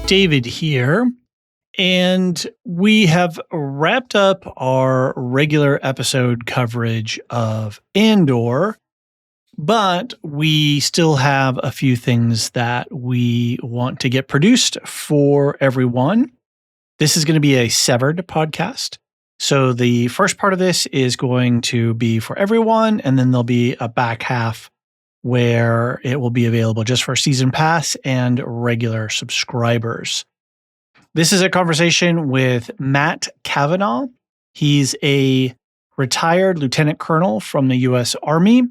David here, and we have wrapped up our regular episode coverage of Andor, but we still have a few things that we want to get produced for everyone. This is going to be a severed podcast. So the first part of this is going to be for everyone, and then there'll be a back half where it will be available just for season pass and regular subscribers. This is a conversation with Matt Cavanaugh. He's a retired lieutenant colonel from the U.S. Army.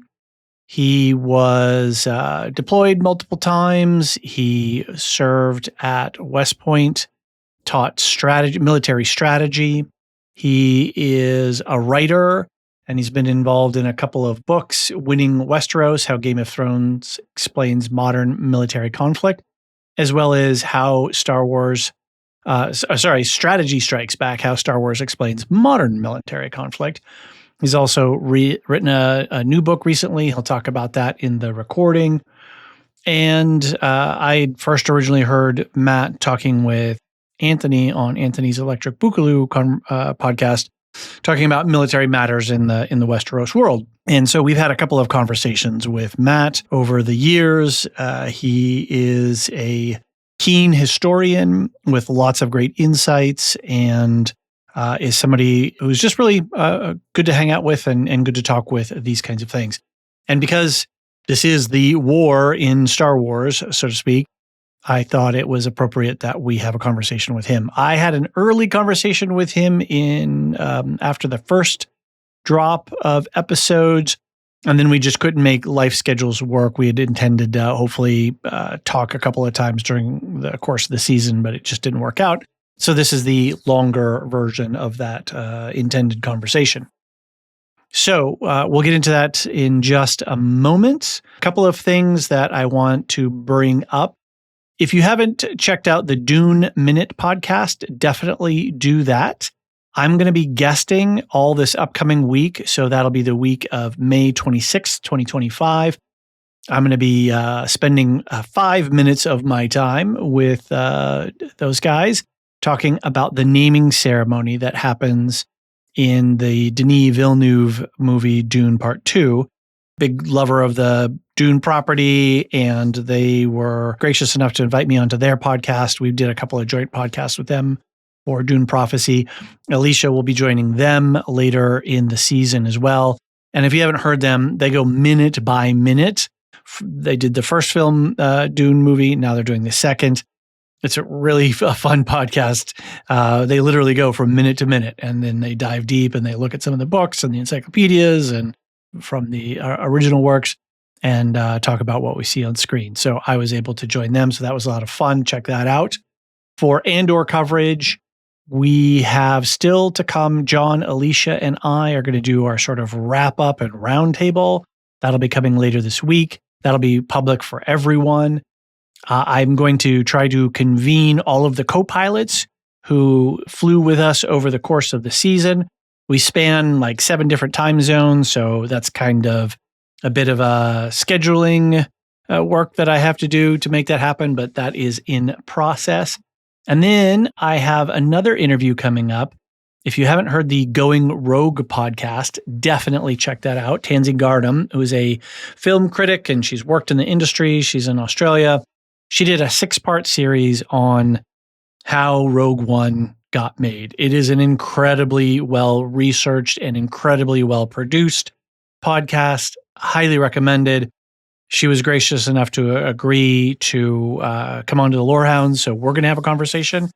He was deployed multiple times. He served at West Point, taught military strategy. He is a writer, and he's been involved in a couple of books, Winning Westeros, How Game of Thrones Explains Modern Military Conflict, as well as how Strategy Strikes Back, How Star Wars Explains Modern Military Conflict. He's also written a new book recently. He'll talk about that in the recording. And I first originally heard Matt talking with Anthony on Anthony's Electric Boogaloo podcast, talking about military matters in the Westeros world. And so we've had a couple of conversations with Matt over the years. He is a keen historian with lots of great insights and is somebody who's just really good to hang out with and good to talk with these kinds of things. And because this is the war in Star Wars, so to speak, I thought it was appropriate that we have a conversation with him. I had an early conversation with him in after the first drop of episodes, and then we just couldn't make life schedules work. We had intended to hopefully talk a couple of times during the course of the season, but it just didn't work out. So this is the longer version of that intended conversation. So we'll get into that in just a moment. A couple of things that I want to bring up. If you haven't checked out the Dune Minute podcast, definitely do that. I'm going to be guesting all this upcoming week. So that'll be the week of May 26th, 2025. I'm going to be spending 5 minutes of my time with those guys talking about the naming ceremony that happens in the Denis Villeneuve movie Dune Part 2. Big lover of the Dune property, and they were gracious enough to invite me onto their podcast. We did a couple of joint podcasts with them for Dune Prophecy. Alicia will be joining them later in the season as well. And if you haven't heard them, they go minute by minute. They did the first film, Dune movie. Now they're doing the second. It's a really fun podcast. They literally go from minute to minute, and then they dive deep and they look at some of the books and the encyclopedias and from the original works and talk about what we see on screen. So I was able to join them. So that was a lot of fun. Check that out. For Andor coverage, we have still to come. John, Alicia, and I are going to do our sort of wrap up and roundtable. That'll be coming later this week. That'll be public for everyone. I'm going to try to convene all of the co-pilots who flew with us over the course of the season. We span like 7 different time zones, so that's kind of a bit of a scheduling work that I have to do to make that happen, but that is in process. And then I have another interview coming up. If you haven't heard the Going Rogue podcast, definitely check that out. Tansy Gardam, who is a film critic, and she's worked in the industry. She's in Australia. She did a 6-part series on how Rogue One got made. It is an incredibly well-researched and incredibly well-produced podcast. Highly recommended. She was gracious enough to agree to come on to the Lorehounds, so we're going to have a conversation.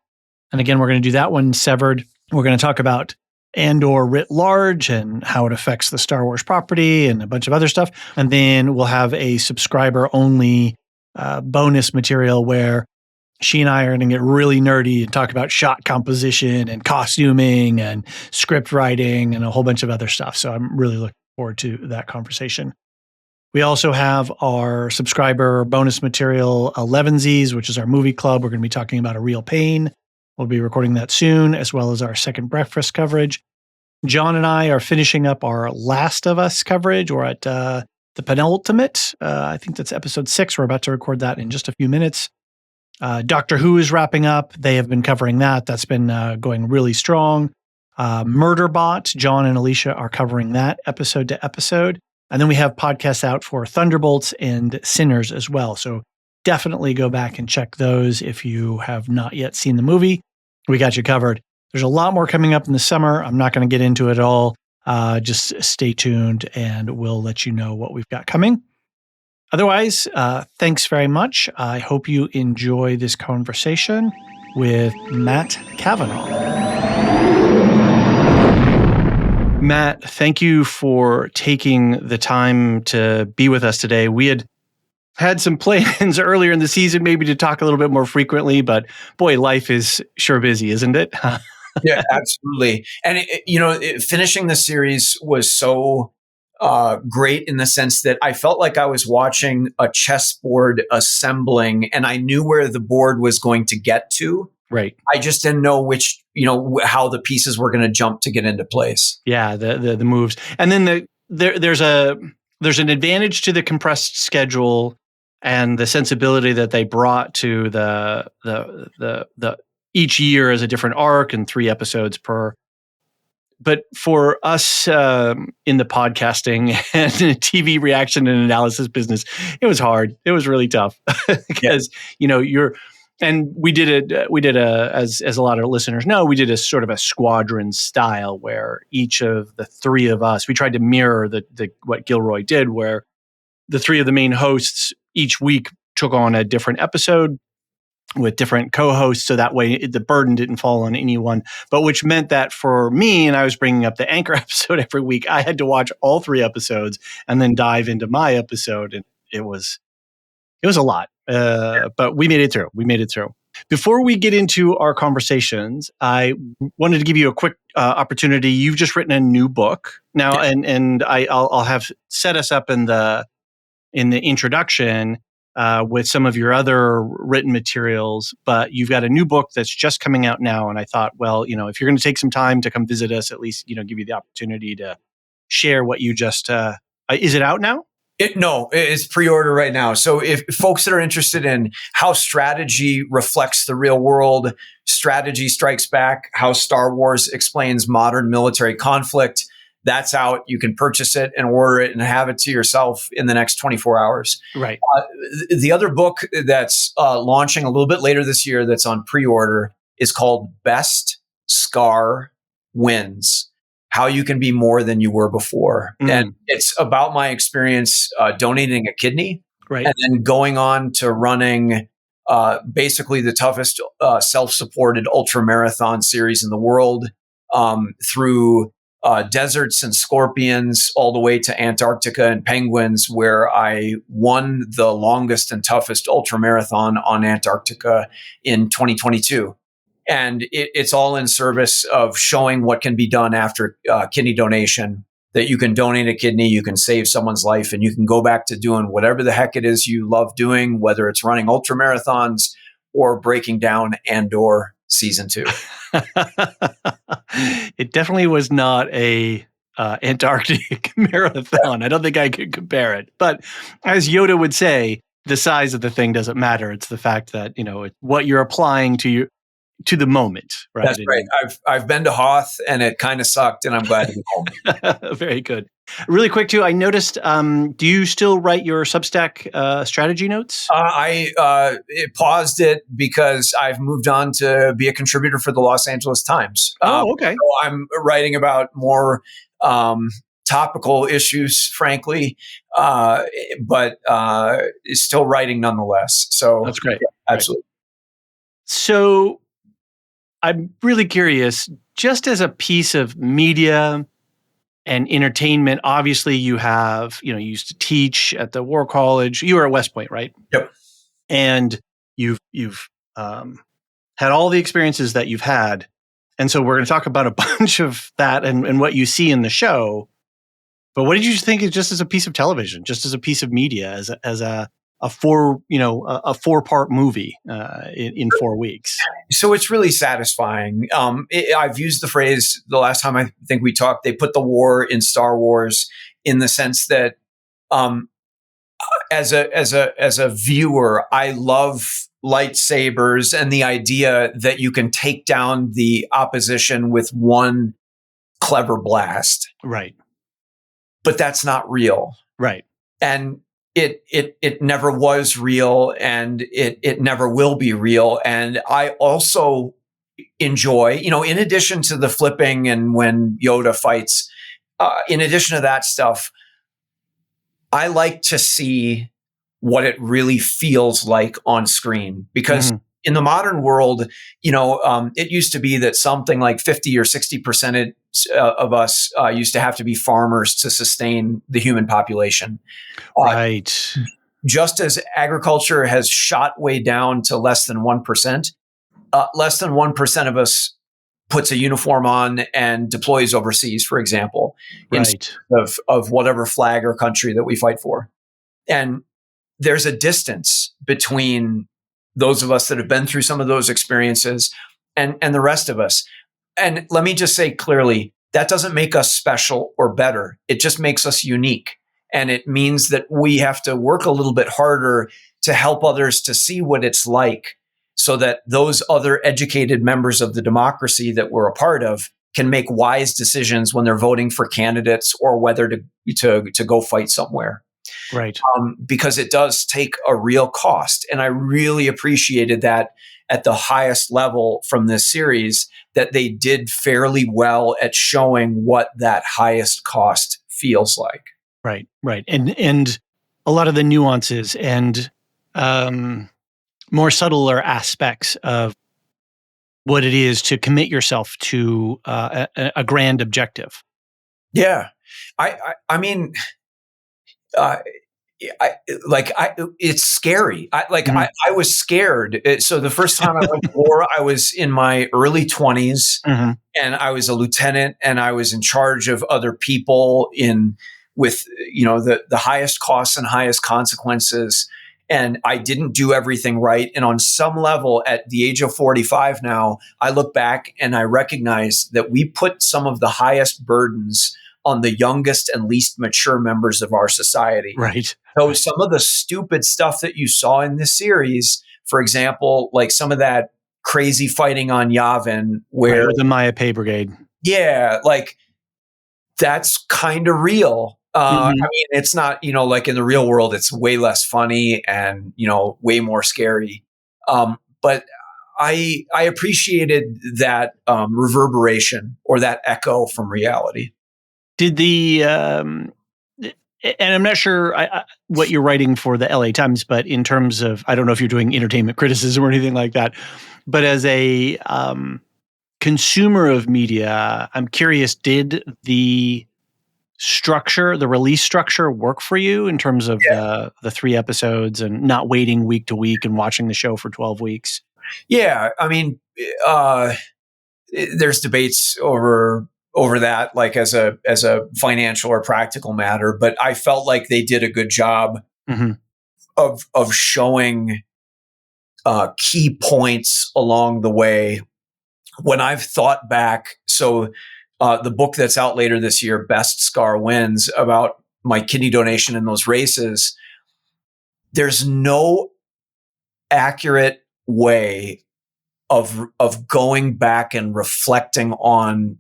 And again, we're going to do that one severed. We're going to talk about Andor writ large and how it affects the Star Wars property and a bunch of other stuff. And then we'll have a subscriber-only bonus material where she and I are going to get really nerdy and talk about shot composition and costuming and script writing and a whole bunch of other stuff. So I'm really looking forward to that conversation. We also have our subscriber bonus material, 11Zs, which is our movie club. We're going to be talking about A Real Pain. We'll be recording that soon, as well as our second breakfast coverage. John and I are finishing up our Last of Us coverage. We're at the penultimate. I think that's episode 6. We're about to record that in just a few minutes. Doctor Who is wrapping up. They have been covering that. That's been going really strong. Murderbot, John and Alicia are covering that episode to episode. And then we have podcasts out for Thunderbolts and Sinners as well. So definitely go back and check those if you have not yet seen the movie. We got you covered. There's a lot more coming up in the summer. I'm not going to get into it all. Just stay tuned and we'll let you know what we've got coming. Otherwise, thanks very much. I hope you enjoy this conversation with Matt Cavanaugh. Matt, thank you for taking the time to be with us today. We had some plans earlier in the season, maybe to talk a little bit more frequently, but boy, life is sure busy, isn't it? Yeah, absolutely. And, finishing the series was so great in the sense that I felt like I was watching a chessboard assembling and I knew where the board was going to get to. Right. I just didn't know how the pieces were going to jump to get into place. Yeah, the moves. And then there's an advantage to the compressed schedule and the sensibility that they brought to the each year as a different arc and 3 episodes per. But for us in the podcasting and TV reaction and analysis business, it was hard. It was really tough because we did as a lot of listeners know, we did a sort of a squadron style where each of the 3 of us, we tried to mirror what Gilroy did, where the 3 of the main hosts each week took on a different episode with different co-hosts, so that way the burden didn't fall on anyone. But which meant that for me, and I was bringing up the Anchor episode every week, I had to watch all 3 episodes and then dive into my episode, and it was a lot. But we made it through. Before we get into our conversations, I wanted to give you a quick opportunity. You've just written a new book now, and I'll have set us up in the introduction with some of your other written materials, but you've got a new book that's just coming out now. And I thought, well, if you're going to take some time to come visit us, at least, give you the opportunity to share what you just, is it out now? No, it's pre-order right now. So if folks that are interested in how strategy reflects the real world, Strategy Strikes Back, how Star Wars explains modern military conflict, that's out. You can purchase it and order it and have it to yourself in the next 24 hours. Right. The other book that's launching a little bit later this year that's on pre-order is called Best Scar Wins: How You Can Be More Than You Were Before. And it's about my experience donating a kidney, right, and then going on to running basically the toughest self-supported ultramarathon series in the world through deserts and scorpions all the way to Antarctica and penguins, where I won the longest and toughest ultramarathon on Antarctica in 2022. And it's all in service of showing what can be done after kidney donation, that you can donate a kidney, you can save someone's life, and you can go back to doing whatever the heck it is you love doing, whether it's running ultramarathons or breaking down Andor season 2. It definitely was not a Antarctic marathon. I don't think I could compare it. But as Yoda would say, the size of the thing doesn't matter. It's the fact that, what you're applying to the moment. Right? That's right. I've been to Hoth and it kind of sucked, and I'm glad to be home. Very good. Really quick too, I noticed, do you still write your Substack strategy notes? I paused it because I've moved on to be a contributor for the Los Angeles Times. Okay. So I'm writing about more topical issues, frankly, but still writing nonetheless. So that's great. Yeah, absolutely. Right. So I'm really curious, just as a piece of media and entertainment, obviously you have, you used to teach at the War College. You were at West Point, right? Yep. And you've had all the experiences that you've had. And so we're going to talk about a bunch of that and what you see in the show. But what did you think just as a piece of television, just as a piece of media, as a 4-part movie in 4 weeks? So it's really satisfying. I've used the phrase the last time I think we talked, they put the war in Star Wars, in the sense that as a viewer, I love lightsabers and the idea that you can take down the opposition with one clever blast. Right. But that's not real. Right. And it never was real, and it never will be real. And I also enjoy, in addition to the flipping and when Yoda fights, in addition to that stuff, I like to see what it really feels like on screen, because in the modern world, it used to be that something like 50 or 60% of us used to have to be farmers to sustain the human population. Right. Just as agriculture has shot way down to less than 1%, less than 1% of us puts a uniform on and deploys overseas, for example, Right. of whatever flag or country that we fight for. And there's a distance between those of us that have been through some of those experiences and the rest of us. And let me just say clearly, that doesn't make us special or better. It just makes us unique. And it means that we have to work a little bit harder to help others to see what it's like, so that those other educated members of the democracy that we're a part of can make wise decisions when they're voting for candidates or whether to go fight somewhere. Right. Because it does take a real cost. And I really appreciated that at the highest level from this series, that they did fairly well at showing what that highest cost feels like. Right. Right. And a lot of the nuances and more subtler aspects of what it is to commit yourself to a grand objective. Yeah. I mean, it's scary. I was scared. So the first time I went to war, I was in my early 20s, and I was a lieutenant, and I was in charge of other people with the highest costs and highest consequences. And I didn't do everything right. And on some level, at the age of 45 now, I look back and I recognize that we put some of the highest burdens on the youngest and least mature members of our society. Right. So some of the stupid stuff that you saw in this series, for example, like some of that crazy fighting on Yavin, where with the Maya Pay Brigade. Yeah, like that's kind of real. I mean, it's not, like in the real world, it's way less funny and, way more scary. But I appreciated that reverberation or that echo from reality. Did and I'm not sure what you're writing for the LA Times, but in terms of, I don't know if you're doing entertainment criticism or anything like that, but as a consumer of media, I'm curious, did the release structure work for you in terms of the 3 episodes and not waiting week to week and watching the show for 12 weeks? Yeah. I mean, there's debates over that, like as a financial or practical matter, but I felt like they did a good job of showing key points along the way. When I've thought back, so the book that's out later this year, Best Scar Wins, about my kidney donation in those races, there's no accurate way of going back and reflecting on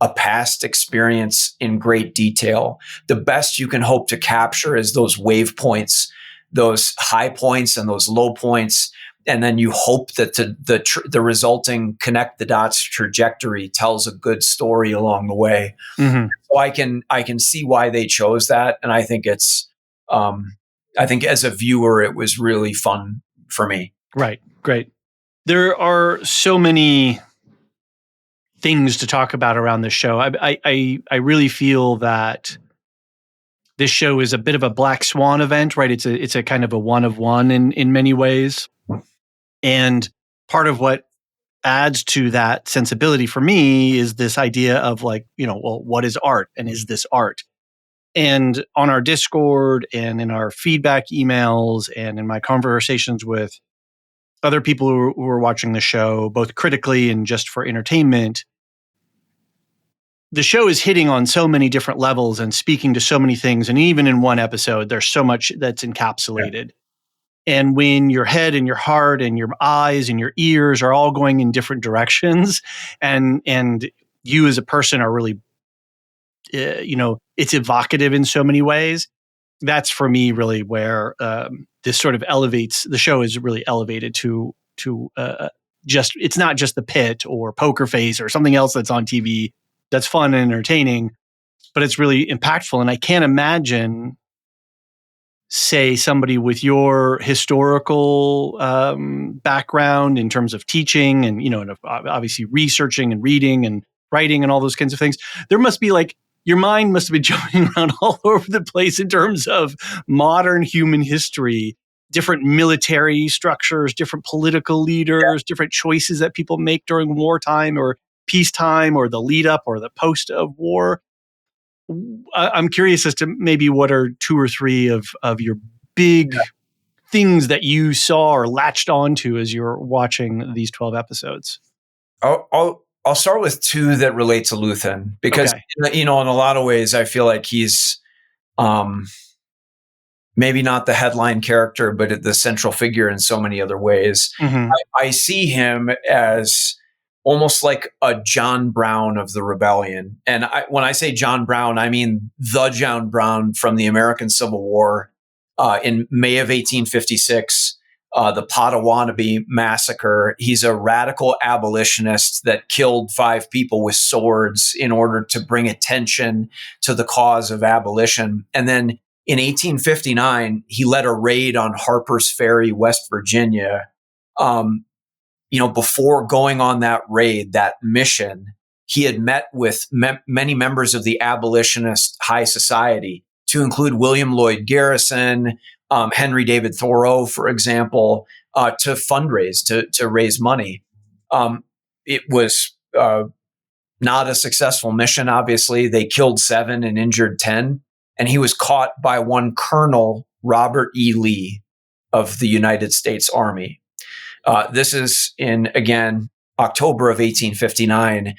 a past experience in great detail. The best you can hope to capture is those wave points, those high points and those low points. And then you hope that the resulting connect the dots trajectory tells a good story along the way. So I can see why they chose that. And I think I think as a viewer, it was really fun for me. Right. Great. There are so many things to talk about around this show. I really feel that this show is a bit of a black swan event, right? It's a kind of a one of one in many ways. And part of what adds to that sensibility for me is this idea of like, well, what is art and is this art? And on our Discord and in our feedback emails and in my conversations with other people who are watching the show, both critically and just for entertainment, the show is hitting on so many different levels and speaking to so many things. And even in one episode, there's so much that's encapsulated. And when your head and your heart and your eyes and your ears are all going in different directions, and you as a person are really, it's evocative in so many ways. That's for me really where this sort of elevates the show is really elevated to just it's not just the Pit or Poker Face or something else that's on TV that's fun and entertaining, but it's really impactful. And I can't imagine, say, somebody with your historical background in terms of teaching and, and obviously researching and reading and writing and all those kinds of things. There must be like, your mind must have been jumping around all over the place in terms of modern human history, different military structures, different political leaders, different choices that people make during wartime or peacetime or the lead up or the post of war. I'm curious as to maybe what are two or three of your big things that you saw or latched onto as you're watching these 12 episodes. I'll start with two that relate to Luthen because, in a lot of ways, I feel like he's maybe not the headline character, but the central figure in so many other ways. Mm-hmm. I see him as almost like a John Brown of the rebellion. And when I say John Brown, I mean the John Brown from the American Civil War in May of 1856, the Potawatomi massacre. He's a radical abolitionist that killed 5 people with swords in order to bring attention to the cause of abolition. And then in 1859, he led a raid on Harper's Ferry, West Virginia. Before going on that raid, that mission, he had met with many members of the abolitionist high society, to include William Lloyd Garrison, Henry David Thoreau, for example, to fundraise, to raise money. It was not a successful mission, obviously. They killed 7 and injured 10. And he was caught by one Colonel Robert E. Lee of the United States Army. This is in, again, October of 1859.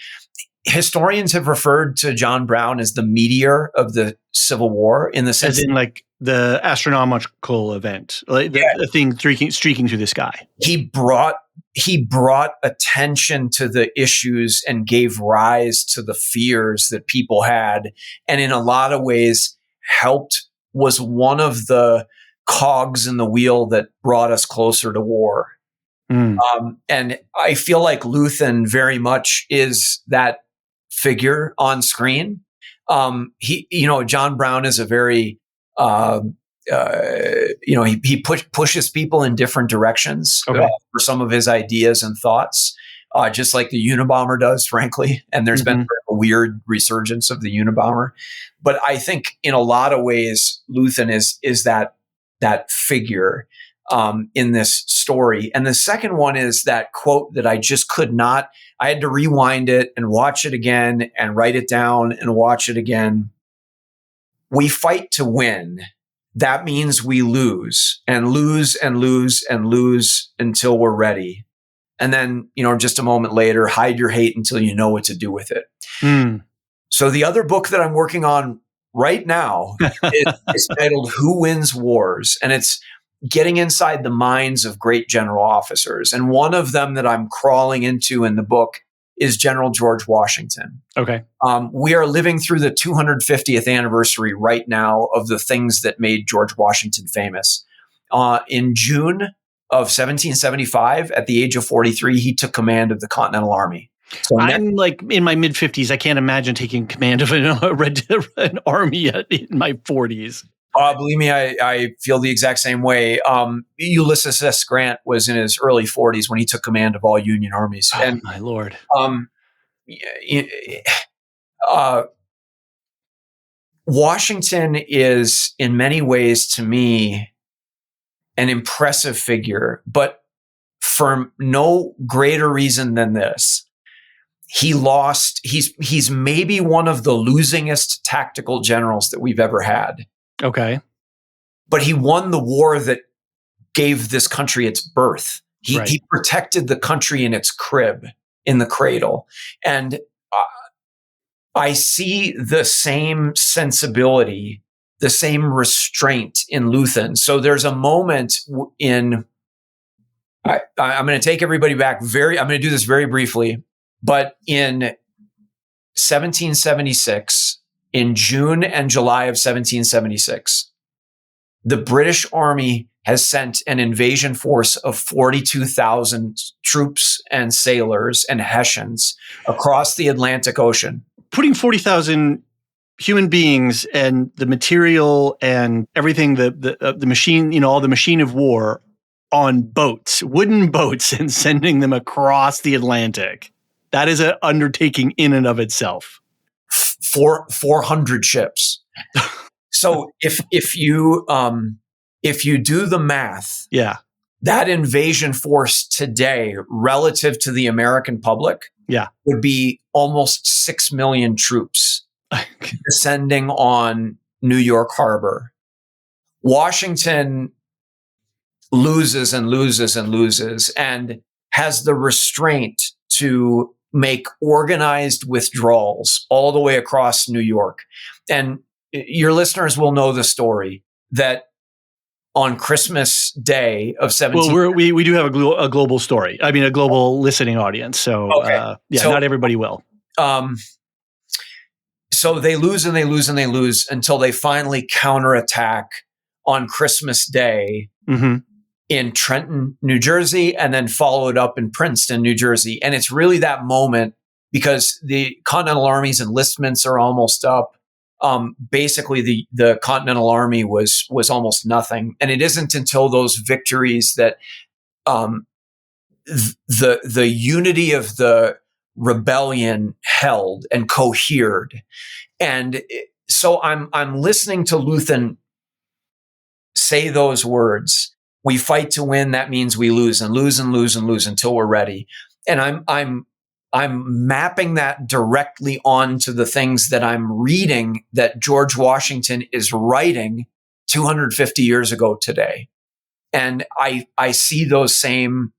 Historians have referred to John Brown as the meteor of the Civil War, in the sense, as in like the astronomical event, like the thing streaking through the sky. He brought attention to the issues and gave rise to the fears that people had, and in a lot of ways was one of the cogs in the wheel that brought us closer to war. And I feel like Luthen very much is that figure on screen. John Brown is a very, he pushes people in different directions for some of his ideas and thoughts, just like the Unabomber does, frankly. And there's been a weird resurgence of the Unabomber. But I think in a lot of ways, Luthen is that figure in this story. And the second one is that quote that I just could not, I had to rewind it and watch it again and write it down and watch it again. We fight to win. That means we lose and lose and lose and lose until we're ready. And then, just a moment later, hide your hate until you know what to do with it. So the other book that I'm working on right now is titled Who Wins Wars? And it's getting inside the minds of great general officers. And one of them that I'm crawling into in the book is General George Washington. Okay. We are living through the 250th anniversary right now of the things that made George Washington famous. In June of 1775, at the age of 43, he took command of the Continental Army. So I'm like in my mid 50s. I can't imagine taking command of an army in my 40s. Believe me, I feel the exact same way. Ulysses S. Grant was in his early 40s when he took command of all Union armies. Oh, and my Lord. Washington is, in many ways, to me, an impressive figure, but for no greater reason than this. He's maybe one of the losingest tactical generals that we've ever had. Okay. But he won the war that gave this country its birth. He protected the country in its crib, in the cradle. And I see the same sensibility, the same restraint in Luthen. So there's a moment I'm going to take everybody back I'm going to do this very briefly, but in 1776, in June and July of 1776, the British Army has sent an invasion force of 42,000 troops and sailors and Hessians across the Atlantic Ocean. Putting 40,000 human beings and the material and everything, the machine, all the machine of war on boats, wooden boats, and sending them across the Atlantic. That is an undertaking in and of itself. 400 ships. So if you do the math, that invasion force today relative to the American public would be almost 6 million troops descending on New York Harbor. Washington loses and loses and loses and has the restraint to make organized withdrawals all the way across New York. And your listeners will know the story that on Christmas Day of 17... Well, we do have a global story. I mean, a global listening audience. So, so not everybody will. So they lose and they lose and they lose until they finally counterattack on Christmas Day in Trenton, New Jersey, and then followed up in Princeton, New Jersey. And it's really that moment because the Continental Army's enlistments are almost up. Basically, the Continental Army was almost nothing. And it isn't until those victories that the unity of the rebellion held and cohered. And so I'm listening to Luthen say those words. We fight to win. That means we lose and lose and lose and lose until we're ready. And I'm mapping that directly onto the things that I'm reading that George Washington is writing 250 years ago today. And I see those same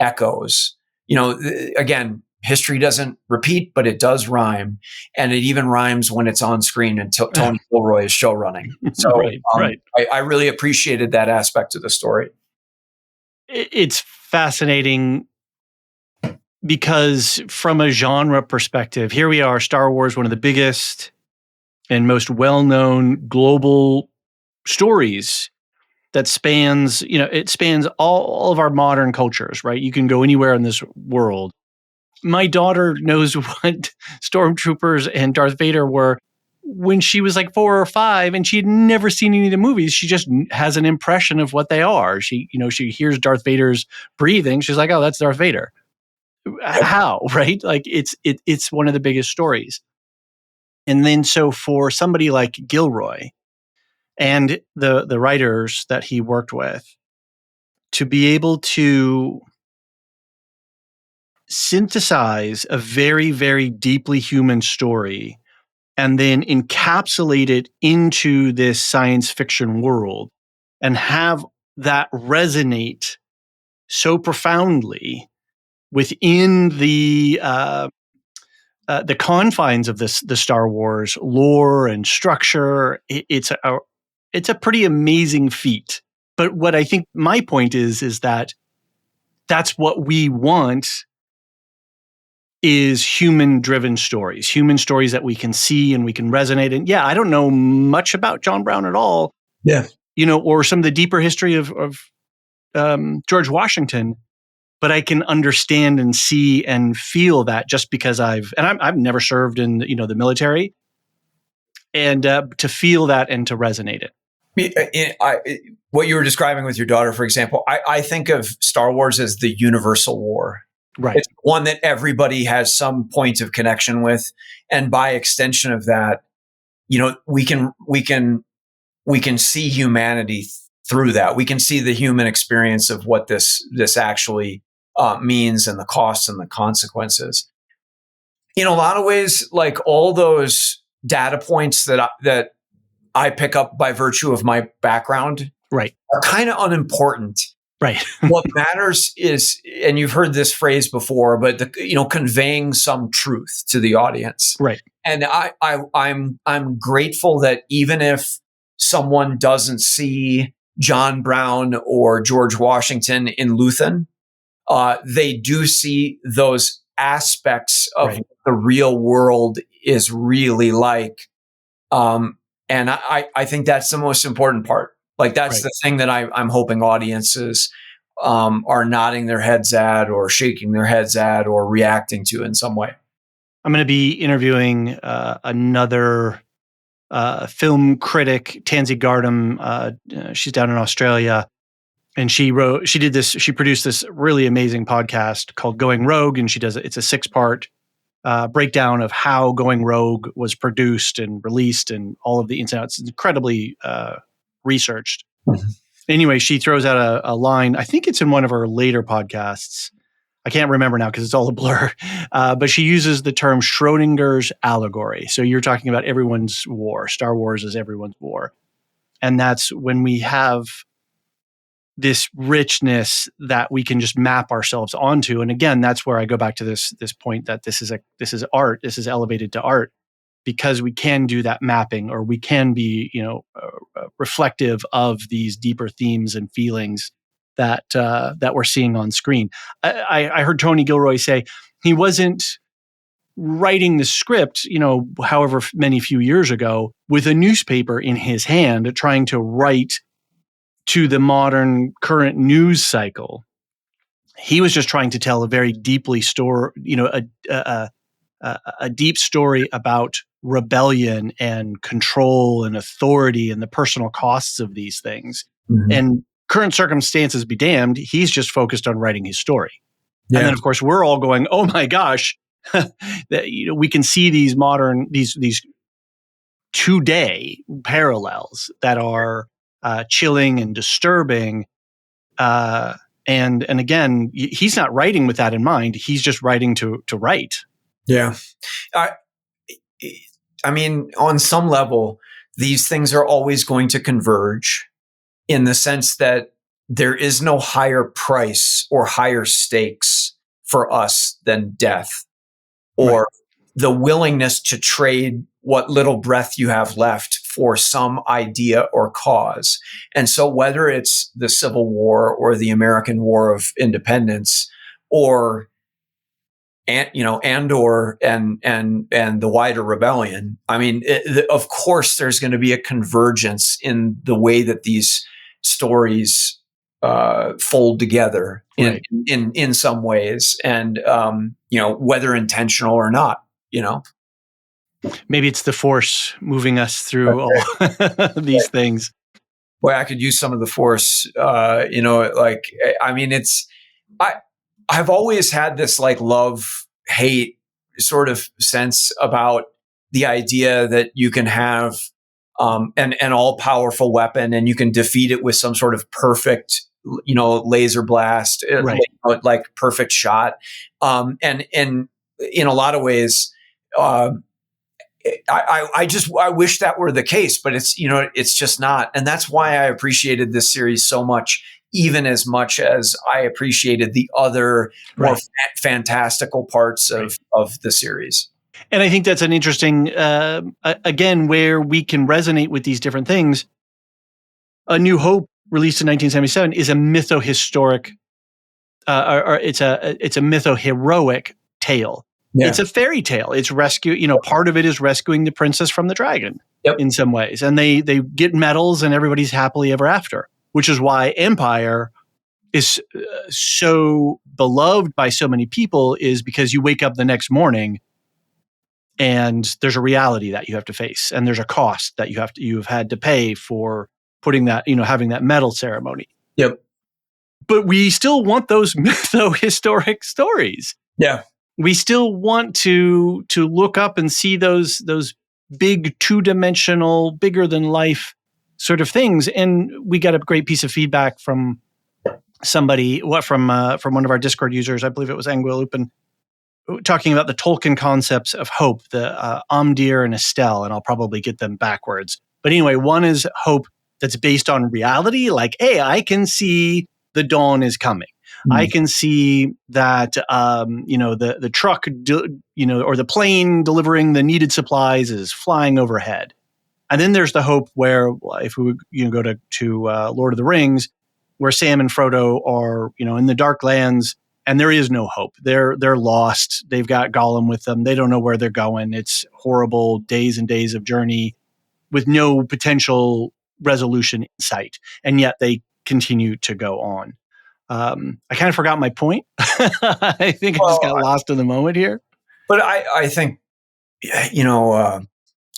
echoes. Again, history doesn't repeat, but it does rhyme. And it even rhymes when it's on screen and Tony Gilroy is show running. So right. I really appreciated that aspect of the story. It's fascinating because from a genre perspective, here we are, Star Wars, one of the biggest and most well-known global stories that spans, it spans all of our modern cultures, right? You can go anywhere in this world. My daughter knows what stormtroopers and Darth Vader were when she was like 4 or 5, and she had never seen any of the movies. She just has an impression of what they are. She hears Darth Vader's breathing. She's like, oh, that's Darth Vader. How, right? Like it's one of the biggest stories. And then so for somebody like Gilroy and the writers that he worked with to be able to synthesize a very, very deeply human story and then encapsulate it into this science fiction world and have that resonate so profoundly within the confines of the Star Wars lore and structure. It's a pretty amazing feat. But what I think my point is that that's what we want is human-driven stories that we can see and we can resonate. And I don't know much about John Brown at all. Yeah. Or some of the deeper history of George Washington, but I can understand and see and feel that just because I've never served in the military, and to feel that and to resonate it. What you were describing with your daughter, for example, I think of Star Wars as the universal war. Right. It's one that everybody has some point of connection with. And by extension of that, we can see humanity through that. We can see the human experience of what this actually means and the costs and the consequences. In a lot of ways, like all those data points that I pick up by virtue of my background right. are kind of unimportant. Right. What matters is, and you've heard this phrase before, but conveying some truth to the audience. Right. And I'm grateful that even if someone doesn't see John Brown or George Washington in Luthen, they do see those aspects of Right. the real world is really like. And I think that's the most important part. Like that's Right. the thing that I'm hoping audiences are nodding their heads at or shaking their heads at or reacting to in some way. I'm going to be interviewing another film critic, Tansy Gardam. She's down in Australia, and she produced this really amazing podcast called Going Rogue, and it's a 6-part breakdown of how Going Rogue was produced and released and all of the ins and outs. It's incredibly researched. Mm-hmm. Anyway, she throws out a line. I think it's in one of her later podcasts. I can't remember now because it's all a blur. But she uses the term Schrodinger's allegory. So you're talking about everyone's war. Star Wars is everyone's war. And that's when we have this richness that we can just map ourselves onto. And again, that's where I go back to this point that this is art. This is elevated to art because we can do that mapping, or we can be, reflective of these deeper themes and feelings that we're seeing on screen. I heard Tony Gilroy say he wasn't writing the script, however many few years ago, with a newspaper in his hand, trying to write to the modern current news cycle. He was just trying to tell a very deeply a deep story about rebellion and control and authority and the personal costs of these things. Mm-hmm. And current circumstances be damned, he's just focused on writing his story. Yeah. And then, of course, we're all going, "Oh my gosh!" that we can see these today parallels that are chilling and disturbing. And again, he's not writing with that in mind. He's just writing to write. Yeah. I mean, on some level, these things are always going to converge in the sense that there is no higher price or higher stakes for us than death, or Right. the willingness to trade what little breath you have left for some idea or cause. And so whether it's the Civil War or the American War of Independence, or Andor and the wider rebellion, I mean, of course, there's going to be a convergence in the way that these stories fold together Right. in some ways, and whether intentional or not. Maybe it's the Force moving us through all these things. Boy, I could use some of the Force. I mean, I've always had this like love-hate sort of sense about the idea that you can have an all-powerful weapon and you can defeat it with some sort of perfect, laser blast, Right. like perfect shot. And in a lot of ways, I wish that were the case, but it's just not. And that's why I appreciated this series so much, even as much as I appreciated the other more fantastical parts of the series. And I think that's an interesting, again, where we can resonate with these different things. A New Hope, released in 1977, is a mytho-historic, or it's a mytho-heroic tale. Yeah. It's a fairy tale. It's part of it is rescuing the princess from the dragon. Yep. In some ways. And they get medals and everybody's happily ever after, which is why Empire is so beloved by so many people, is because you wake up the next morning and there's a reality that you have to face, and there's a cost that you've had to pay for putting that, having that medal ceremony. Yep. But we still want those mytho-historic stories. Yeah. We still want to look up and see those big two-dimensional, bigger than life sort of things. And we got a great piece of feedback from somebody, from one of our Discord users, I believe it was Angua Lupin, talking about the Tolkien concepts of hope, the Amdir and Estelle, and I'll probably get them backwards. But anyway, one is hope that's based on reality, like, hey, I can see the dawn is coming. Mm. I can see that, the truck, or the plane delivering the needed supplies is flying overhead. And then there's the hope where, if we would go to Lord of the Rings, where Sam and Frodo are in the Dark Lands, and there is no hope. They're lost. They've got Gollum with them. They don't know where they're going. It's horrible days and days of journey with no potential resolution in sight, and yet they continue to go on. I kind of forgot my point. I think I just got lost in the moment here. But I think,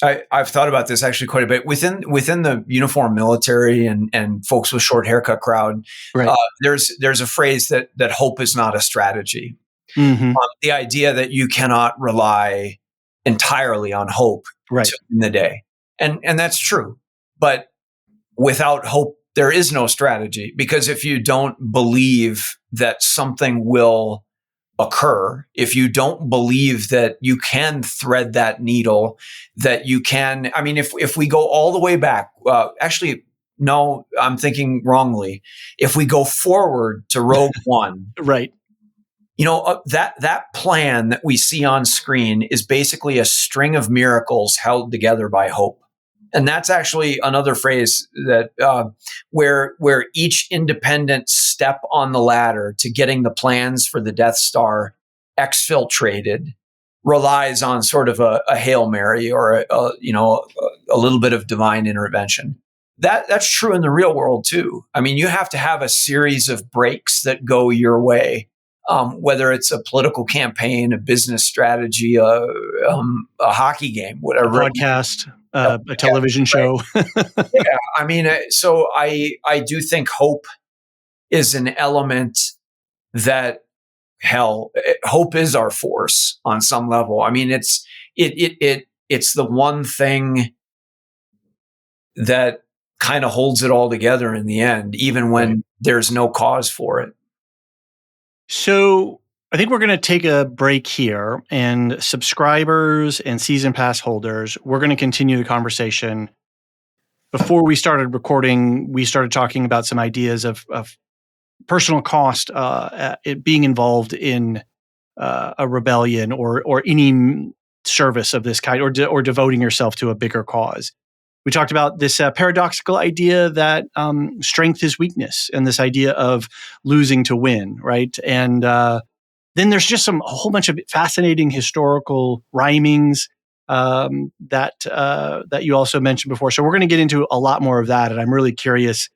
I've thought about this actually quite a bit within the uniformed military and folks with short haircut crowd. Right. There's a phrase that hope is not a strategy. Mm-hmm. The idea that you cannot rely entirely on hope right. to win the day, and that's true. But without hope, there is no strategy, because if you don't believe that something will occur, if you don't believe that you can thread that needle, that you can, I mean, if we go all the way back, actually, no, I'm thinking wrongly. If we go forward to Rogue One, right. That plan that we see on screen is basically a string of miracles held together by hope. And that's actually another phrase that where each independent step on the ladder to getting the plans for the Death Star exfiltrated relies on sort of a Hail Mary or a little bit of divine intervention. That's true in the real world too. I mean, you have to have a series of breaks that go your way, whether it's a political campaign, a business strategy, a hockey game, whatever. A podcast. A television show. Yeah, I mean, so I do think hope is an element that, hope is our force on some level. I mean, it's the one thing that kind of holds it all together in the end, even when there's no cause for it. So I think we're going to take a break here, and subscribers and season pass holders, we're going to continue the conversation. Before we started recording, we started talking about some ideas of personal cost, it being involved in a rebellion or any service of this kind, or devoting yourself to a bigger cause. We talked about this paradoxical idea that strength is weakness, and this idea of losing to win, right? And then there's just a whole bunch of fascinating historical rhymings that you also mentioned before. So we're going to get into a lot more of that, and I'm really curious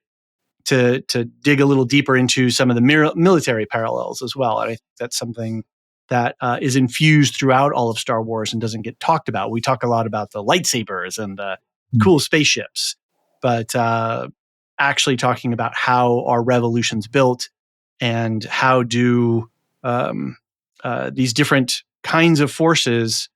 to dig a little deeper into some of the military parallels as well. And I think that's something that is infused throughout all of Star Wars and doesn't get talked about. We talk a lot about the lightsabers and the cool spaceships, but actually talking about how our revolution's built and how do these different kinds of forces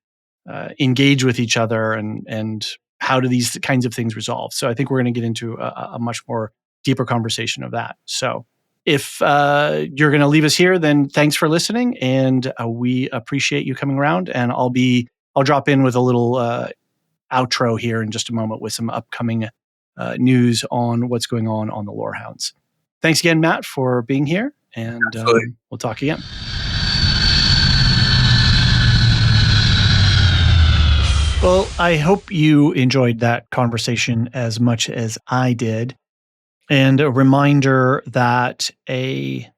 engage with each other, and how do these kinds of things resolve. So I think we're going to get into a much more deeper conversation of that. So if you're going to leave us here, then thanks for listening, and we appreciate you coming around. And I'll drop in with a little outro here in just a moment with some upcoming news on what's going on the Lorehounds. Thanks again, Matt, for being here, and we'll talk again. Well, I hope you enjoyed that conversation as much as I did. And a reminder that a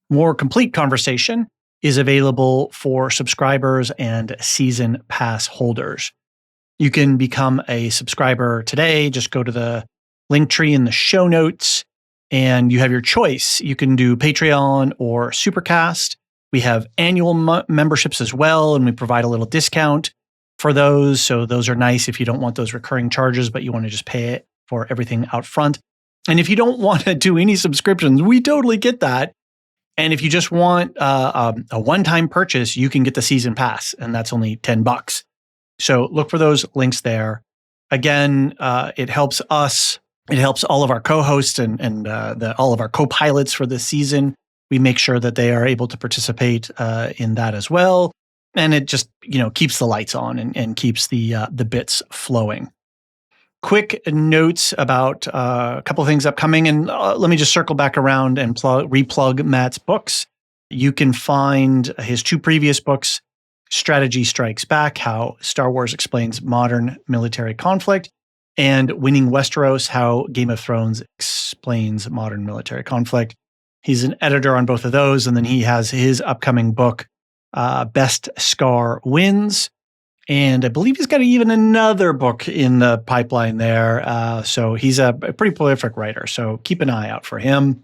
more complete conversation is available for subscribers and season pass holders. You can become a subscriber today. Just go to the link tree in the show notes, and you have your choice. You can do Patreon or Supercast. We have annual memberships as well, and we provide a little discount for those. So those are nice if you don't want those recurring charges, but you want to just pay it for everything out front. And if you don't want to do any subscriptions, we totally get that. And if you just want a one-time purchase, you can get the season pass, and that's only $10. So look for those links there. Again, it helps us. It helps all of our co-hosts and all of our co-pilots for this season. We make sure that they are able to participate in that as well. And it just, keeps the lights on and keeps the bits flowing. Quick notes about a couple of things upcoming, and let me just circle back around and replug Matt's books. You can find his two previous books, Strategy Strikes Back, How Star Wars Explains Modern Military Conflict, and Winning Westeros, How Game of Thrones Explains Modern Military Conflict. He's an editor on both of those, and then he has his upcoming book, Best Scar Wins. And I believe he's got even another book in the pipeline there. So he's a pretty prolific writer. So keep an eye out for him.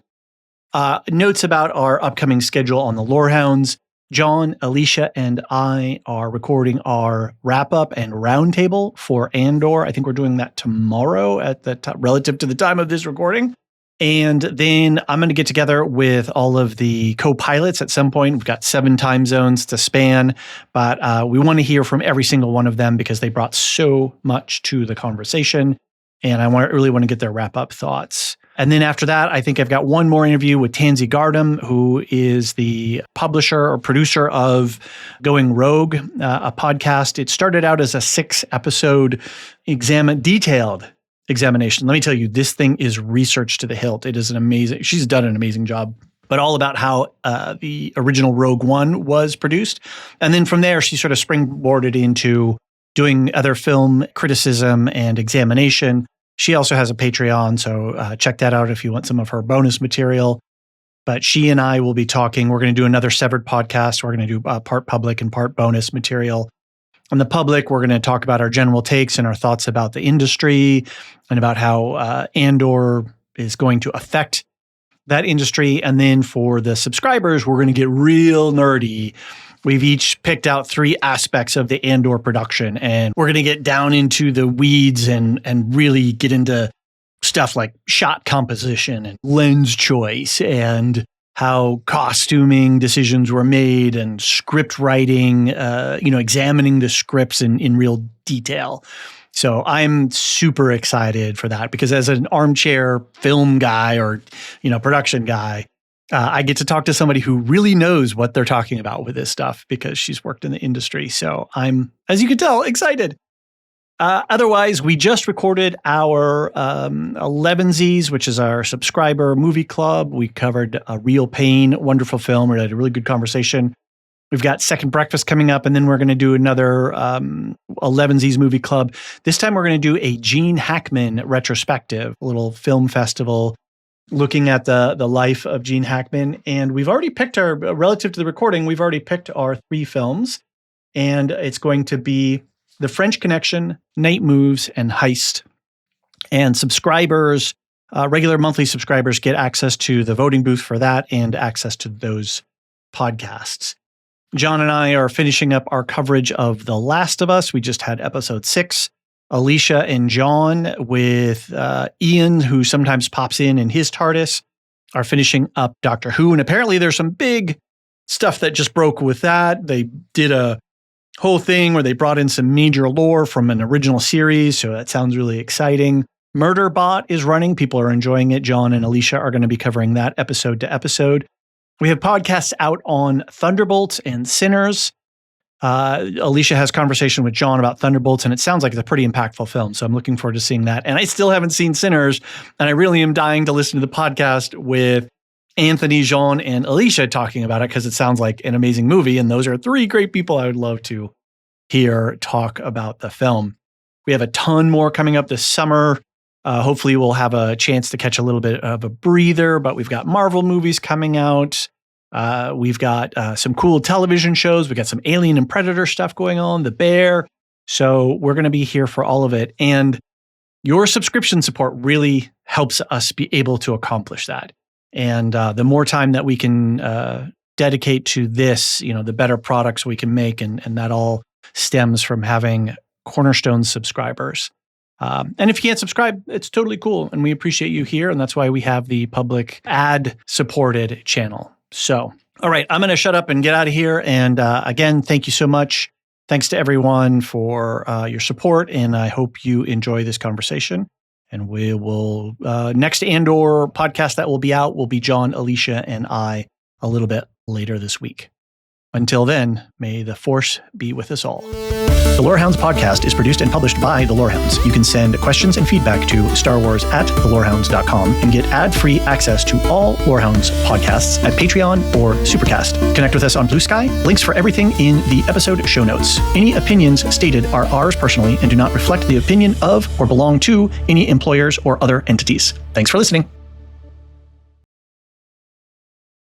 Notes about our upcoming schedule on the Lorehounds. John, Alicia, and I are recording our wrap-up and roundtable for Andor. I think we're doing that tomorrow at the relative to the time of this recording. And then I'm going to get together with all of the co-pilots at some point. We've got 7 time zones to span, but we want to hear from every single one of them because they brought so much to the conversation. And I really want to get their wrap-up thoughts. And then after that, I think I've got one more interview with Tansy Gardam, who is the publisher or producer of Going Rogue, a podcast. It started out as a 6-episode detailed examination. Let me tell you, this thing is research to the hilt. It is she's done an amazing job, but all about how the original Rogue One was produced. And then from there, she sort of springboarded into doing other film criticism and examination. She also has a Patreon, so check that out if you want some of her bonus material. But she and I will be talking. We're going to do another Severed podcast. We're going to do part public and part bonus material. On the public, we're going to talk about our general takes and our thoughts about the industry and about how Andor is going to affect that industry. And then for the subscribers, we're going to get real nerdy. We've each picked out 3 aspects of the Andor production, and we're going to get down into the weeds and really get into stuff like shot composition and lens choice and how costuming decisions were made and script writing, examining the scripts in real detail. So I'm super excited for that because as an armchair film guy or, production guy, I get to talk to somebody who really knows what they're talking about with this stuff because she's worked in the industry. So I'm, as you can tell, excited. Otherwise, we just recorded our 11Zs, which is our subscriber movie club. We covered A Real Pain, wonderful film. We had a really good conversation. We've got Second Breakfast coming up, and then we're going to do another 11Zs movie club. This time we're going to do a Gene Hackman retrospective, a little film festival looking at the life of Gene Hackman. And we've already picked relative to the recording, we've already picked our 3 films. And it's going to be The French Connection, Night Moves, and Heist. And subscribers, regular monthly subscribers, get access to the voting booth for that and access to those podcasts. John and I are finishing up our coverage of The Last of Us. We just had episode 6. Alicia and John with Ian, who sometimes pops in his TARDIS, are finishing up Doctor Who. And apparently there's some big stuff that just broke with that. They did a whole thing where they brought in some major lore from an original series. So that sounds really exciting. Murderbot is running. People are enjoying it. John and Alicia are going to be covering that episode to episode. We have podcasts out on Thunderbolts and Sinners. Alicia has conversation with John about Thunderbolts, and it sounds like it's a pretty impactful film. So I'm looking forward to seeing that. And I still haven't seen Sinners, and I really am dying to listen to the podcast with Anthony, Jean, and Alicia talking about it because it sounds like an amazing movie. And those are 3 great people I would love to hear talk about the film. We have a ton more coming up this summer. Hopefully we'll have a chance to catch a little bit of a breather, but we've got Marvel movies coming out. We've got some cool television shows. We've got some Alien and Predator stuff going on, The Bear. So we're going to be here for all of it. And your subscription support really helps us be able to accomplish that. And the more time that we can dedicate to this, the better products we can make. And that all stems from having Cornerstone subscribers. And if you can't subscribe, it's totally cool. And we appreciate you here. And that's why we have the public ad-supported channel. So, all right, I'm going to shut up and get out of here. And again, thank you so much. Thanks to everyone for your support. And I hope you enjoy this conversation. And we will, next Andor podcast that will be out will be John, Alicia, and I a little bit later this week. Until then, may the Force be with us all. The Lorehounds podcast is produced and published by the Lorehounds. You can send questions and feedback to starwars@thelorehounds.com and get ad-free access to all Lorehounds podcasts at Patreon or Supercast. Connect with us on Blue Sky. Links for everything in the episode show notes. Any opinions stated are ours personally and do not reflect the opinion of or belong to any employers or other entities. Thanks for listening.